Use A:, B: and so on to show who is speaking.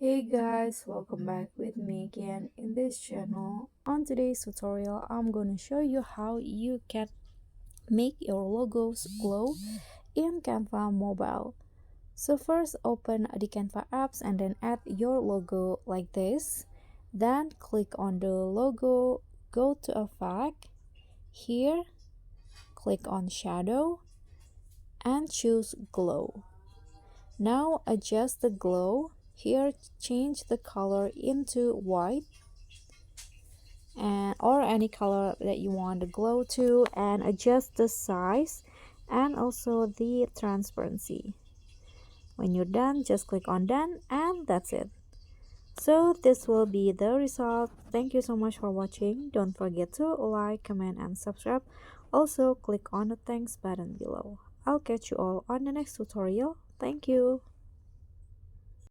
A: Hey guys, welcome back with me again in this channel. On today's tutorial, I'm going to show you how you can make your logos glow in Canva mobile. So first open the Canva apps and then add your logo like this. Then click on the logo, go to effect, here click on shadow and choose glow. Now adjust the glow. Here change the color into white and or any color that you want the glow to, and adjust the size and also the transparency. When you're done, just click on done and that's it. So this will be the result. Thank you so much for watching. Don't forget to like, comment and subscribe. Also click on the thanks button below. I'll catch you all on the next tutorial. Thank you.